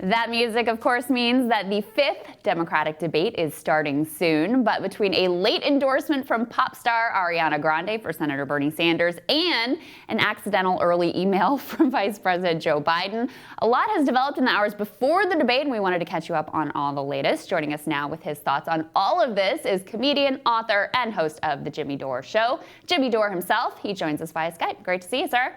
That music, of course, means that the fifth Democratic debate is starting soon. But between a late endorsement from pop star Ariana Grande for Senator Bernie Sanders and an accidental early email from Vice President Joe Biden, a lot has developed in the hours before the debate, and we wanted to catch you up on all the latest. Joining us now with his thoughts on all of this is comedian, author, and host of The Jimmy Dore Show, Jimmy Dore himself. He joins us via Skype. Great to see you, sir.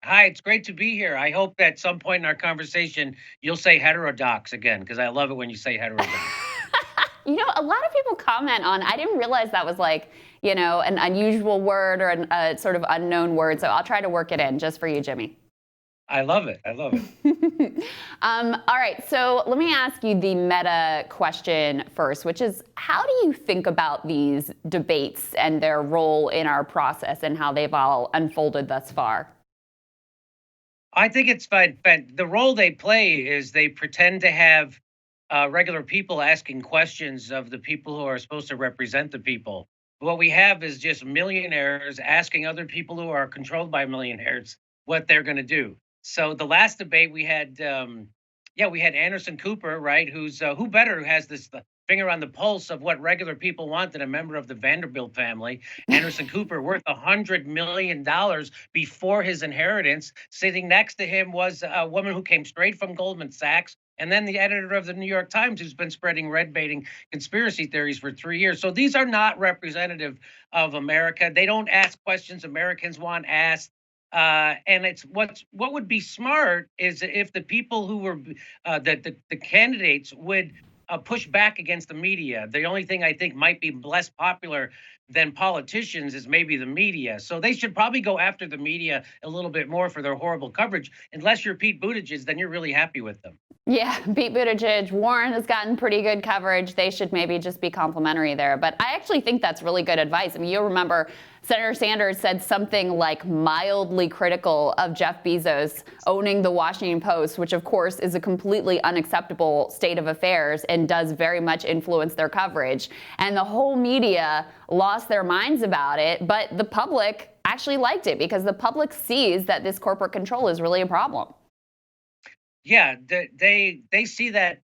Hi, it's great to be here. I hope that at some point in our conversation, you'll say heterodox again, because I love it when you say heterodox. A lot of people comment on, I didn't realize that was an unusual word or a sort of unknown word. So I'll try to work it in just for you, Jimmy. I love it. I love it. All right. So let me ask you the meta question first, which is, how do you think about these debates and their role in our process and how they've all unfolded thus far? I think it's fine. But the role they play is they pretend to have regular people asking questions of the people who are supposed to represent the people. What we have is just millionaires asking other people who are controlled by millionaires what they're going to do. So the last debate we had, we had Anderson Cooper, right? Who better has this finger on the pulse of what regular people want than a member of the Vanderbilt family? Anderson Cooper, worth $100 million before his inheritance. Sitting next to him was a woman who came straight from Goldman Sachs, and then the editor of the New York Times, who's been spreading red baiting conspiracy theories for 3 years. So these are not representative of America. They don't ask questions Americans want asked. And it's what would be smart is if the people who were the candidates would push back against the media. The only thing I think might be less popular than politicians is maybe the media. So they should probably go after the media a little bit more for their horrible coverage. Unless you're Pete Buttigieg, then you're really happy with them. Yeah, Pete Buttigieg, Warren has gotten pretty good coverage. They should maybe just be complimentary there. But I actually think that's really good advice. I mean, you'll remember Senator Sanders said something like mildly critical of Jeff Bezos owning the Washington Post, which of course is a completely unacceptable state of affairs and does very much influence their coverage. And the whole media lost their minds about it, but the public actually liked it because the public sees that this corporate control is really a problem. Yeah, they see that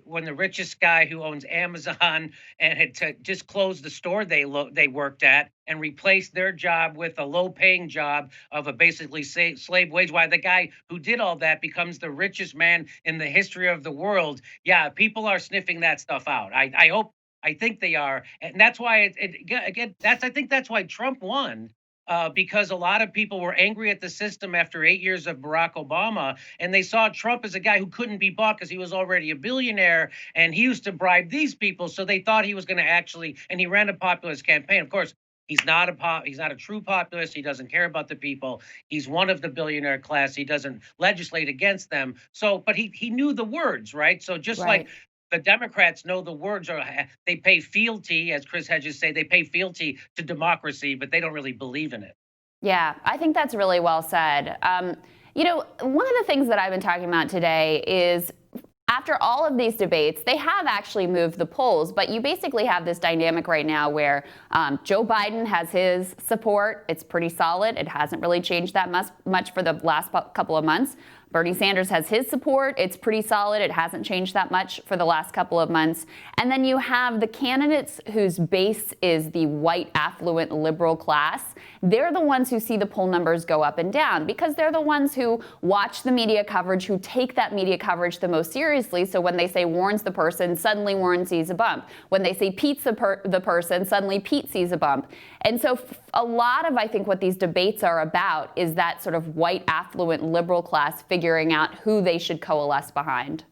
when the richest guy who owns Amazon and had just closed the store they worked at and replaced their job with a low-paying job of a basically slave wage, while the guy who did all that becomes the richest man in the history of the world. Yeah, people are sniffing that stuff out. I think they are, and that's why I think that's why Trump won. Because a lot of people were angry at the system after 8 years of Barack Obama, and they saw Trump as a guy who couldn't be bought because he was already a billionaire, and he used to bribe these people. So they thought he was going to and he ran a populist campaign. Of course, he's not a true populist. He doesn't care about the people. He's one of the billionaire class. He doesn't legislate against them. So, but he knew the words, right? So just like the Democrats know the words they pay fealty, as Chris Hedges say, they pay fealty to democracy, but they don't really believe in it. Yeah, I think that's really well said. One of the things that I've been talking about today is after all of these debates, they have actually moved the polls, but you basically have this dynamic right now where Joe Biden has his support. It's pretty solid. It hasn't really changed that much for the last couple of months. Bernie Sanders has his support. It's pretty solid. It hasn't changed that much for the last couple of months. And then you have the candidates whose base is the white, affluent, liberal class. They're the ones who see the poll numbers go up and down because they're the ones who watch the media coverage, who take that media coverage the most seriously. So when they say Warren's the person, suddenly Warren sees a bump. When they say Pete's the person, suddenly Pete sees a bump. And so a lot of, I think, what these debates are about is that sort of white, affluent, liberal class figuring out who they should coalesce behind.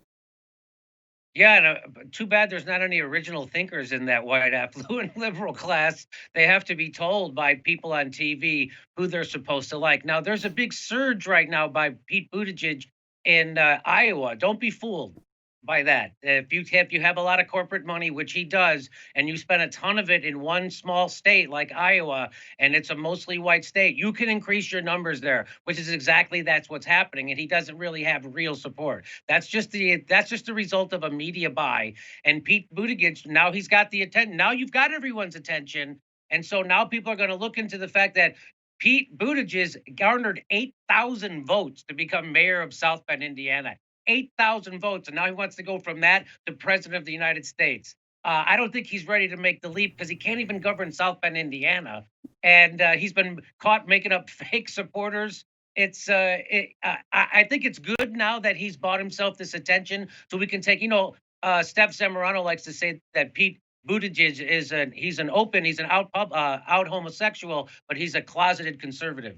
Yeah, too bad there's not any original thinkers in that white, affluent, liberal class. They have to be told by people on TV who they're supposed to like. Now, there's a big surge right now by Pete Buttigieg in Iowa. Don't be fooled by that. If you have a lot of corporate money, which he does, and you spend a ton of it in one small state like Iowa, and it's a mostly white state, you can increase your numbers there, which is that's what's happening. And he doesn't really have real support. That's just the result of a media buy. And Pete Buttigieg, now he's got the attention. Now you've got everyone's attention. And so now people are going to look into the fact that Pete Buttigieg garnered 8,000 votes to become mayor of South Bend, Indiana. 8,000 votes, and now he wants to go from that to president of the United States. I don't think he's ready to make the leap because he can't even govern South Bend, Indiana, and he's been caught making up fake supporters. I think it's good now that he's bought himself this attention, so we can take. Steph Zamorano likes to say that Pete Buttigieg he's an out homosexual, but he's a closeted conservative.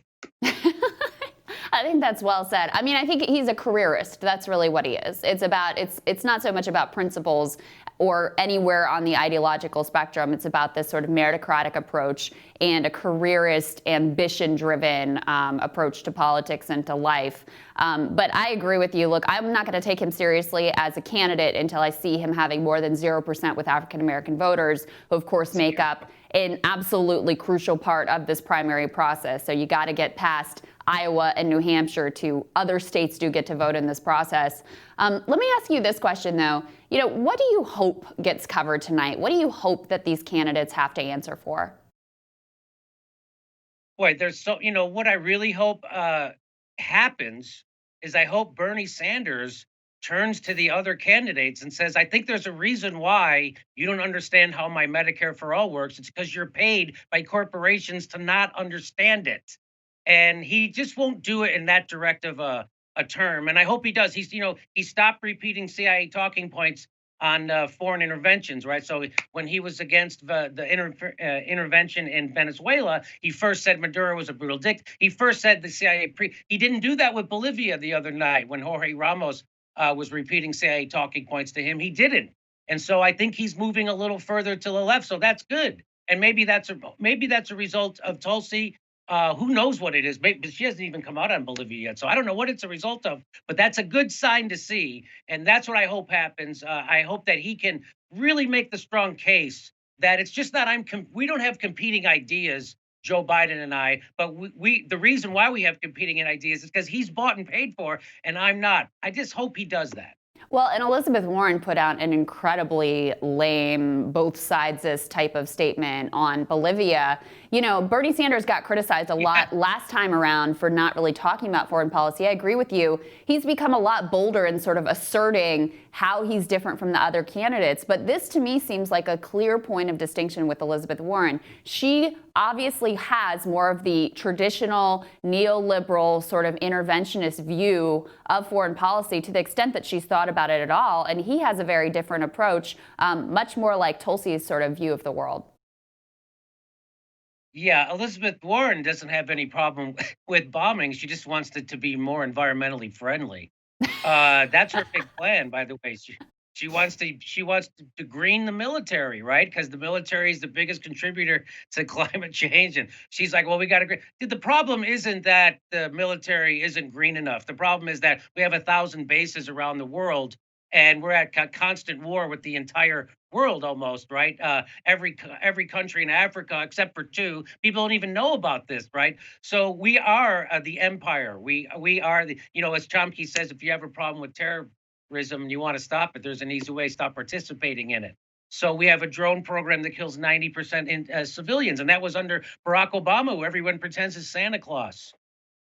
I think that's well said. I mean, I think he's a careerist. That's really what he is. It's not so much about principles or anywhere on the ideological spectrum. It's about this sort of meritocratic approach and a careerist, ambition-driven approach to politics and to life. But I agree with you. Look, I'm not going to take him seriously as a candidate until I see him having more than 0% with African-American voters, who of course make up an absolutely crucial part of this primary process. So you got to get past Iowa and New Hampshire to other states do get to vote in this process. Let me ask you this question, though. What do you hope gets covered tonight? What do you hope that these candidates have to answer for? Boy, what I really hope happens is I hope Bernie Sanders turns to the other candidates and says, I think there's a reason why you don't understand how my Medicare for All works. It's because you're paid by corporations to not understand it. And he just won't do it in that direct of a term. And I hope he does. He stopped repeating CIA talking points on foreign interventions, right? So when he was against the intervention in Venezuela, he first said Maduro was a brutal dictator. He first said the CIA he didn't do that with Bolivia the other night when Jorge Ramos was repeating CIA talking points to him. He didn't. And so I think he's moving a little further to the left. So that's good. And maybe that's a result of Tulsi. Who knows what it is? Maybe she hasn't even come out on Bolivia yet, so I don't know what it's a result of. But that's a good sign to see, and that's what I hope happens. I hope that he can really make the strong case that it's just not we don't have competing ideas, Joe Biden and I. But the reason why we have competing ideas is because he's bought and paid for, and I'm not. I just hope he does that. Well, and Elizabeth Warren put out an incredibly lame, both sides type of statement on Bolivia. Bernie Sanders got criticized a lot last time around for not really talking about foreign policy. I agree with you. He's become a lot bolder in sort of asserting how he's different from the other candidates. But this, to me, seems like a clear point of distinction with Elizabeth Warren. She obviously has more of the traditional neoliberal sort of interventionist view of foreign policy to the extent that she's thought about it at all. And he has a very different approach, much more like Tulsi's sort of view of the world. Yeah, Elizabeth Warren doesn't have any problem with bombing. She just wants it to be more environmentally friendly. That's her big plan, by the way. She wants to green the military, right? Because the military is the biggest contributor to climate change, and she's like, "Well, we got to green." The problem isn't that the military isn't green enough. The problem is that we have 1,000 bases around the world, and we're at constant war with the entire world almost, right? Every country in Africa except for two, people don't even know about this, right? So we are the empire. We are as Chomsky says, if you have a problem with terrorism and you want to stop it, there's an easy way: stop participating in it. So we have a drone program that kills 90% in civilians, and that was under Barack Obama, who everyone pretends is Santa Claus.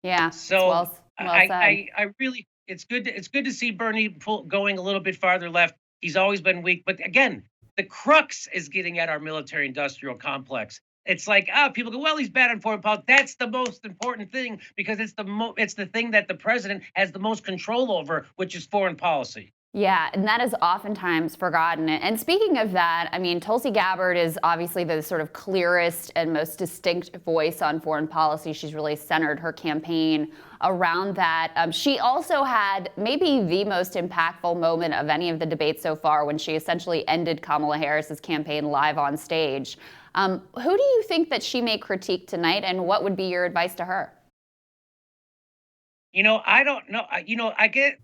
Yeah. So well said. I really, it's good to see Bernie going a little bit farther left. He's always been weak, but again, the crux is getting at our military industrial complex. It's like, people go, well, he's bad on foreign policy. That's the most important thing because it's the thing that the president has the most control over, which is foreign policy. Yeah, and that is oftentimes forgotten. And speaking of that, I mean, Tulsi Gabbard is obviously the sort of clearest and most distinct voice on foreign policy. She's really centered her campaign around that. She also had maybe the most impactful moment of any of the debates so far when she essentially ended Kamala Harris's campaign live on stage. Who do you think that she may critique tonight, and what would be your advice to her? I don't know. I get.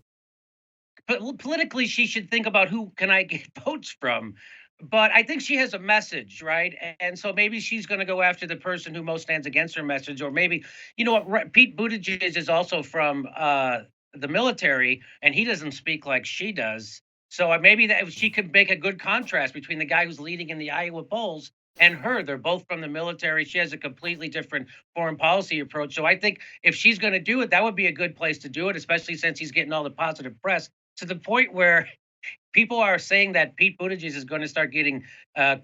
But politically, she should think about who can I get votes from. But I think she has a message, right? And so maybe she's going to go after the person who most stands against her message. Or maybe, Pete Buttigieg is also from the military, and he doesn't speak like she does. So maybe that she could make a good contrast between the guy who's leading in the Iowa polls and her. They're both from the military. She has a completely different foreign policy approach. So I think if she's going to do it, that would be a good place to do it, especially since he's getting all the positive press. to the point where people are saying that Pete Buttigieg is going to start getting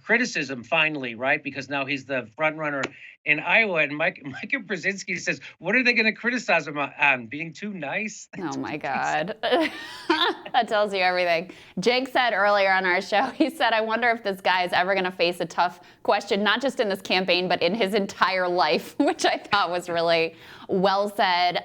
criticism finally, right? Because now he's the front runner in Iowa. And Micah Brzezinski says, what are they going to criticize him on? Being too nice? Oh, my God. That tells you everything. Jake said earlier on our show, he said, I wonder if this guy is ever going to face a tough question, not just in this campaign, but in his entire life, which I thought was really well said.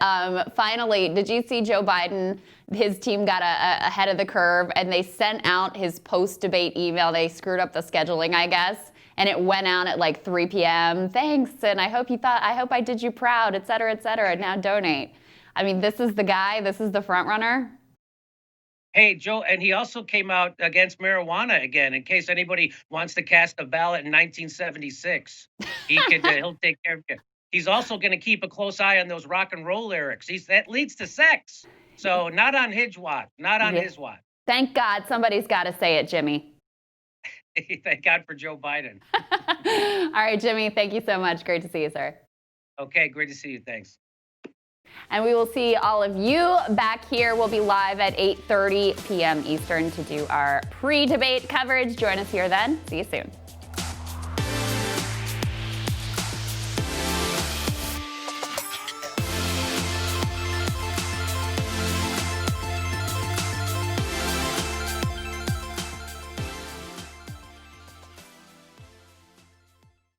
Finally, did you see Joe Biden? His team got ahead of the curve, and they sent out his post-debate email. They screwed up the scheduling, I guess, and it went out at like 3 p.m. Thanks, and I hope I did you proud, et cetera, now donate. I mean, this is the guy, this is the front runner. Hey, Joe, and he also came out against marijuana again, in case anybody wants to cast a ballot in 1976. He'll take care of you. He's also going to keep a close eye on those rock and roll lyrics. That leads to sex. So not on his watch, not on his watch. Thank God somebody's got to say it, Jimmy. Thank God for Joe Biden. All right, Jimmy, thank you so much. Great to see you, sir. Okay, great to see you. Thanks. And we will see all of you back here. We'll be live at 8:30 p.m. Eastern to do our pre-debate coverage. Join us here then. See you soon.